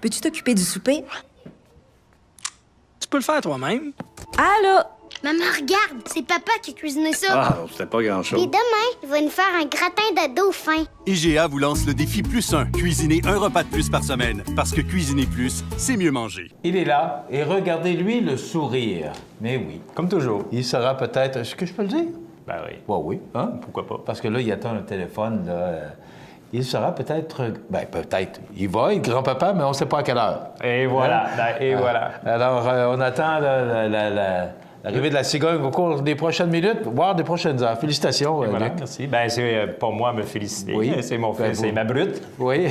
Peux-tu t'occuper du souper? Tu peux le faire toi-même. Allô? Maman, regarde, c'est papa qui a cuisiné ça. Ah, c'était pas grand-chose. Et demain, il va nous faire un gratin de dauphin. IGA vous lance le défi +1. Cuisinez un repas de plus par semaine. Parce que cuisiner plus, c'est mieux manger. Il est là, et regardez-lui le sourire. Mais oui. Comme toujours. Il sera peut-être... Est-ce que je peux le dire? Ben oui. Ouais, oui. Hein? Pourquoi pas? Parce que là, il attend le téléphone, là. Il sera peut-être... Ben, peut-être. Il va être grand-papa, mais on ne sait pas à quelle heure. Et voilà. Et voilà. Alors, on attend l'arrivée de la cigogne au cours des prochaines minutes, voire des prochaines heures. Félicitations, Voilà, Luc. merci. Ben, c'est pas moi à me féliciter. Oui. C'est mon Ben, fils, c'est ma brute. Oui.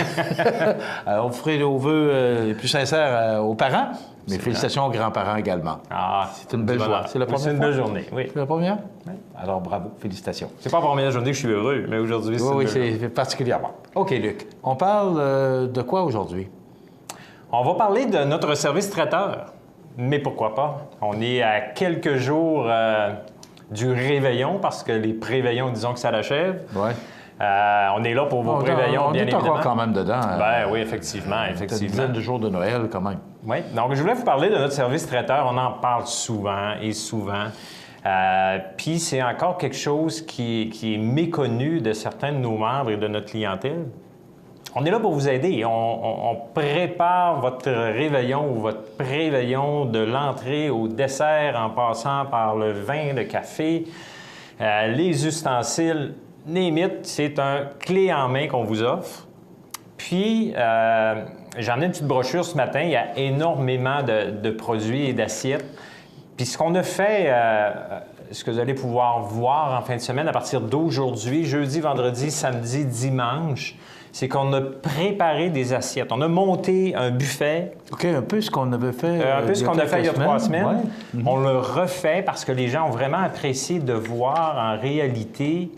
On ferait nos vœux les plus sincères aux parents, mais félicitations aux grands-parents également. Ah, C'est une belle joie. C'est la première C'est une fois? belle journée, oui. C'est la première? Oui. Alors, bravo. Félicitations. C'est pas la première journée que je suis heureux, mais aujourd'hui, c'est Oui, une belle journée. c'est particulièrement. OK, Luc. On parle de quoi aujourd'hui? On va parler de notre service traiteur. Mais pourquoi pas? On est à quelques jours du réveillon, parce que les préveillons, disons que ça l'achève. Oui. On est là pour vos préveillons, bien évidemment. On est encore quand même dedans. Ben oui, effectivement, Une effectivement. dizaine de jours de Noël, quand même. Oui, donc je voulais vous parler de notre service traiteur. On en parle souvent et souvent. Puis c'est encore quelque chose qui est méconnu de certains de nos membres et de notre clientèle. On est là pour vous aider. On prépare votre réveillon ou votre préveillon de l'entrée au dessert en passant par le vin, le café, les ustensiles, name it. C'est un clé en main qu'on vous offre. Puis, j'en ai une petite brochure ce matin. Il y a énormément de produits et d'assiettes. Puis ce qu'on a fait, ce que vous allez pouvoir voir en fin de semaine à partir d'aujourd'hui, jeudi, vendredi, samedi, dimanche, c'est qu'on a préparé des assiettes. On a monté un buffet. OK, un peu ce qu'on avait fait. Un peu ce qu'on a fait il y a 3 semaines. Ouais. On le refait parce que les gens ont vraiment apprécié de voir en réalité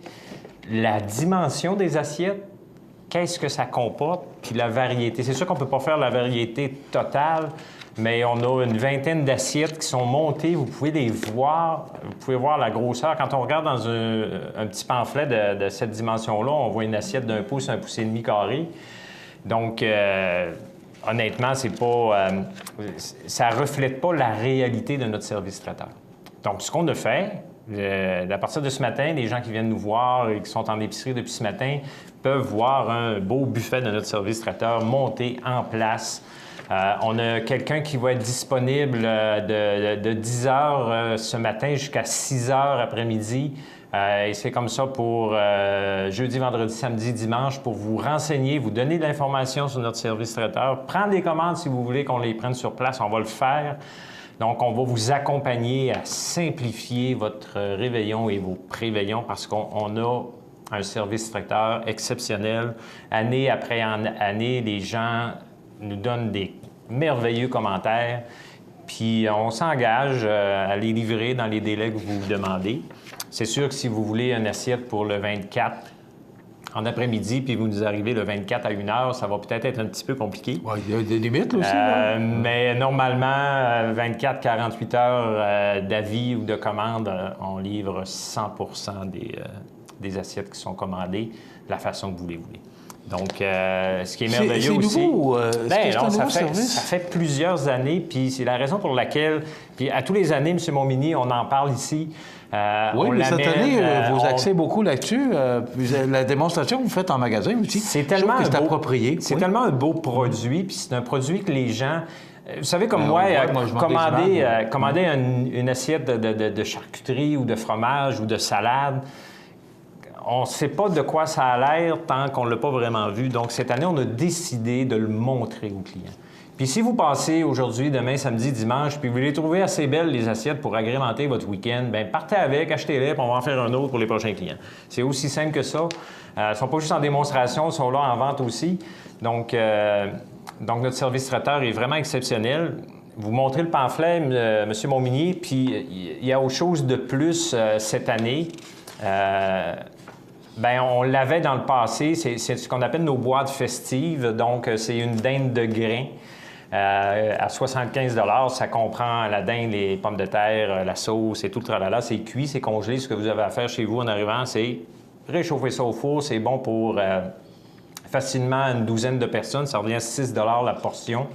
la dimension des assiettes, qu'est-ce que ça comporte, puis la variété. C'est sûr qu'on ne peut pas faire la variété totale, mais on a une vingtaine d'assiettes qui sont montées. Vous pouvez les voir. Vous pouvez voir la grosseur. Quand on regarde dans un petit pamphlet de cette dimension-là, on voit une assiette d'1 pouce, 1 pouce et demi carré. Donc, honnêtement, c'est pas, ça ne reflète pas la réalité de notre service traiteur. Donc, ce qu'on a fait, à partir de ce matin, les gens qui viennent nous voir et qui sont en épicerie depuis ce matin peuvent voir un beau buffet de notre service traiteur monté en place. On a quelqu'un qui va être disponible de 10 h ce matin jusqu'à 6 h après-midi. Et c'est comme ça pour jeudi, vendredi, samedi, dimanche, pour vous renseigner, vous donner de l'information sur notre service traiteur. Prendre des commandes si vous voulez qu'on les prenne sur place, on va le faire. Donc, on va vous accompagner à simplifier votre réveillon et vos préveillons parce qu'on a un service traiteur exceptionnel. Année après année, les gens nous donnent des merveilleux commentaires, puis on s'engage à les livrer dans les délais que vous demandez. C'est sûr que si vous voulez une assiette pour le 24 en après-midi, puis vous nous arrivez le 24 à 1 h, ça va peut-être être un petit peu compliqué. Ouais, il y a des limites aussi. Mais normalement, 24-48 heures d'avis ou de commande, on livre 100 des assiettes qui sont commandées de la façon que vous les voulez. Donc, ce qui est merveilleux c'est aussi... nouveau, Bien, c'est un nouveau service? Ça fait plusieurs années, puis c'est la raison pour laquelle... Puis à tous les années, M. Montmini, on en parle ici. Oui, mais cette année, vous axez beaucoup là-dessus. La démonstration que vous faites en magasin aussi, c'est tellement c'est approprié. C'est tellement un beau produit, puis c'est un produit que les gens... Vous savez, comme moi, commander une assiette de charcuterie ou de fromage ou de salade... On ne sait pas de quoi ça a l'air tant qu'on ne l'a pas vraiment vu. Donc, cette année, on a décidé de le montrer aux clients. Puis si vous passez aujourd'hui, demain, samedi, dimanche, puis vous les trouvez assez belles, les assiettes, pour agrémenter votre week-end, bien, partez avec, achetez-les, puis on va en faire un autre pour les prochains clients. C'est aussi simple que ça. Ils ne sont pas juste en démonstration, ils sont là en vente aussi. Donc notre service traiteur est vraiment exceptionnel. Vous montrez le pamphlet, M. Montminier, puis il y a autre chose de plus cette année. Bien, on l'avait dans le passé. C'est ce qu'on appelle nos boîtes festives. Donc, c'est une dinde de grains à 75 $. Ça comprend la dinde, les pommes de terre, la sauce et tout le tralala. C'est cuit, c'est congelé. Ce que vous avez à faire chez vous en arrivant, c'est réchauffer ça au four. C'est bon pour facilement une douzaine de personnes. Ça revient à 6 la portion.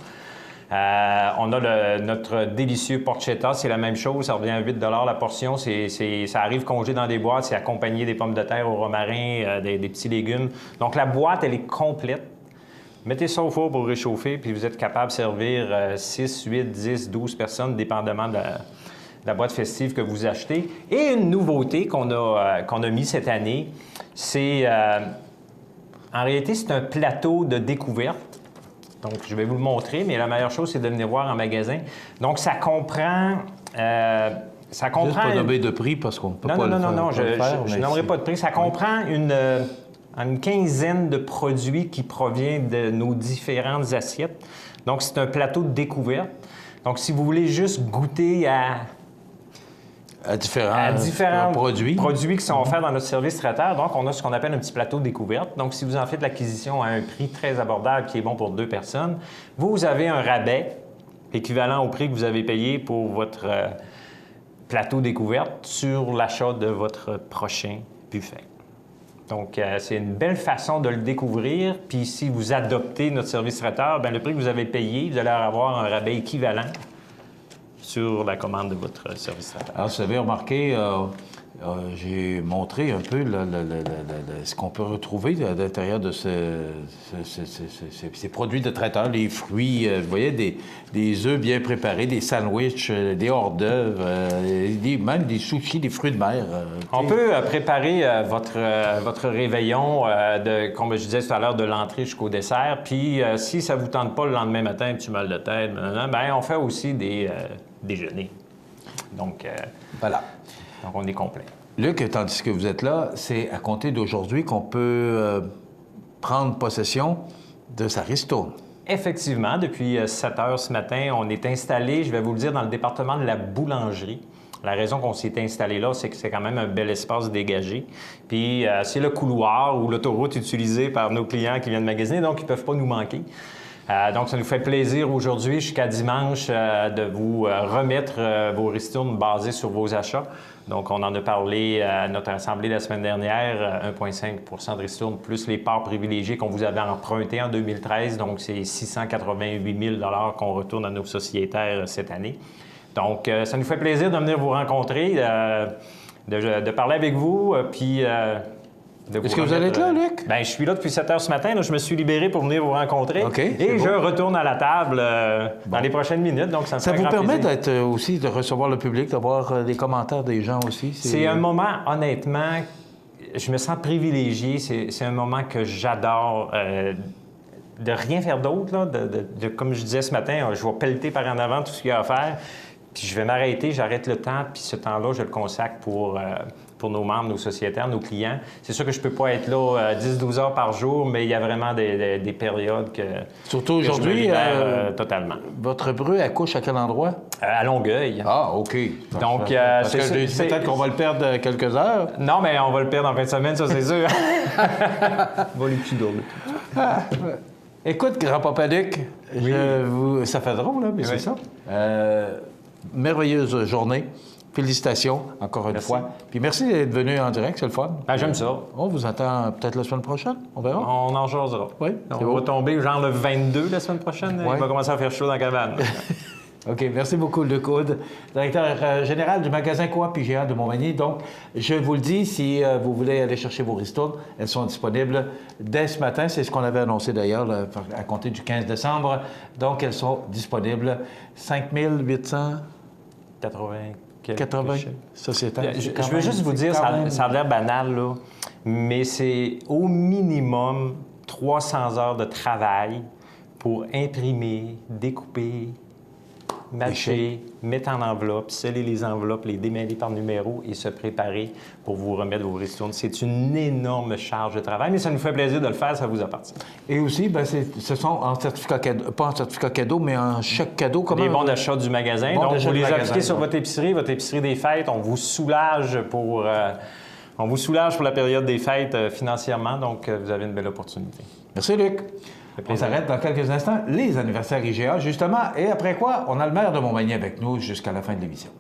On a notre délicieux porchetta, c'est la même chose, ça revient à 8 la portion. Ça arrive congé dans des boîtes, c'est accompagné des pommes de terre au romarin, des petits légumes. Donc la boîte, elle est complète. Mettez ça au four pour réchauffer, puis vous êtes capable de servir 6, 8, 10, 12 personnes, dépendamment de la boîte festive que vous achetez. Et une nouveauté qu'on a mis cette année, c'est... en réalité, c'est un plateau de découverte. Donc, je vais vous le montrer, mais la meilleure chose, c'est de venir voir en magasin. Donc, ça comprend... Juste pas nommer de prix, parce qu'on ne peut pas le faire. Non, je nommerai pas de prix. Ça comprend une quinzaine de produits qui proviennent de nos différentes assiettes. Donc, c'est un plateau de découverte. Donc, si vous voulez juste goûter à différents produits qui sont offerts dans notre service traiteur. Donc, on a ce qu'on appelle un petit plateau de découverte. Donc, si vous en faites l'acquisition à un prix très abordable qui est bon pour 2 personnes, vous avez un rabais équivalent au prix que vous avez payé pour votre plateau découverte sur l'achat de votre prochain buffet. Donc, c'est une belle façon de le découvrir. Puis, si vous adoptez notre service traiteur, bien, le prix que vous avez payé, vous allez avoir un rabais équivalent sur la commande de votre service traiteur. Alors, vous avez remarqué, j'ai montré un peu ce qu'on peut retrouver à l'intérieur de ces produits de traiteur, les fruits, vous voyez, des œufs bien préparés, des sandwichs, des hors d'œuvre, même des sushis, des fruits de mer. On peut préparer votre réveillon, comme je disais tout à l'heure, de l'entrée jusqu'au dessert. Puis, si ça ne vous tente pas le lendemain matin, un petit mal de tête, bien, on fait aussi des déjeuners. Donc, voilà. Donc, on est complet. Luc, tandis que vous êtes là, c'est à compter d'aujourd'hui qu'on peut prendre possession de sa ristourne. Effectivement, depuis 7 heures ce matin, on est installé, je vais vous le dire, dans le département de la boulangerie. La raison qu'on s'est installé là, c'est que c'est quand même un bel espace dégagé. Puis, c'est le couloir ou l'autoroute utilisée par nos clients qui viennent magasiner, donc ils ne peuvent pas nous manquer. Donc, ça nous fait plaisir aujourd'hui, jusqu'à dimanche, de vous remettre vos ristournes basées sur vos achats. Donc, on en a parlé à notre assemblée la semaine dernière, 1,5 de ristournes plus les parts privilégiées qu'on vous avait empruntées en 2013. Donc, c'est 688 000 qu'on retourne à nos sociétaires cette année. Donc, ça nous fait plaisir de venir vous rencontrer, de parler avec vous, puis... Est-ce que vous allez être là, Luc? Bien, je suis là depuis 7 heures ce matin. Là, je me suis libéré pour venir vous rencontrer. OK, et je retourne à la table dans les prochaines minutes. Donc, ça vous permet d'être aussi, de recevoir le public, d'avoir des commentaires des gens aussi? C'est un moment, honnêtement, je me sens privilégié. C'est un moment que j'adore. De rien faire d'autre, là, comme je disais ce matin, je vais pelleter par en avant tout ce qu'il y a à faire. Puis je vais m'arrêter, j'arrête le temps, puis ce temps-là, je le consacre pour nos membres, nos sociétaires, nos clients. C'est sûr que je ne peux pas être là 10-12 heures par jour, mais il y a vraiment des périodes que... Surtout aujourd'hui, totalement. Votre bru accouche à quel endroit? À Longueuil. Ah, OK. Donc, peut-être qu'on va le perdre quelques heures. Non, mais on va le perdre en fin de semaine, ça, c'est sûr. Va les petits Écoute, grand-papa Luc, ça fait drôle, là, mais c'est ça. Merveilleuse journée. Félicitations, encore une fois. Puis merci d'être venu en direct, c'est le fun. Ben, j'aime ça. On vous attend peut-être la semaine prochaine, on verra. On en jasera. Oui, on va tomber genre le 22 la semaine prochaine. Oui. Il va commencer à faire chaud dans la cabane. OK, merci beaucoup, Luc Houde, directeur général du magasin Coop IGA de Montmagny. Donc, je vous le dis, si vous voulez aller chercher vos ristournes, elles sont disponibles dès ce matin. C'est ce qu'on avait annoncé d'ailleurs à compter du 15 décembre. Donc, elles sont disponibles. 5 880 sociétaires. Je veux juste vous dire, ça a l'air banal, là, mais c'est au minimum 300 heures de travail pour imprimer, découper, matcher, mettre en enveloppe, sceller les enveloppes, les démêler par numéro et se préparer pour vous remettre vos ristournes. C'est une énorme charge de travail, mais ça nous fait plaisir de le faire, ça vous appartient. Et aussi, bien, ce sont en certificat cadeau, pas en certificat cadeau, mais en chèque cadeau. Les bons d'achat du magasin. Donc, vous les appliquez sur votre épicerie des fêtes. On vous soulage pour la période des fêtes financièrement, donc vous avez une belle opportunité. Merci, Luc. On s'arrête dans quelques instants. Les anniversaires IGA, justement. Et après quoi, on a le maire de Montmagny avec nous jusqu'à la fin de l'émission.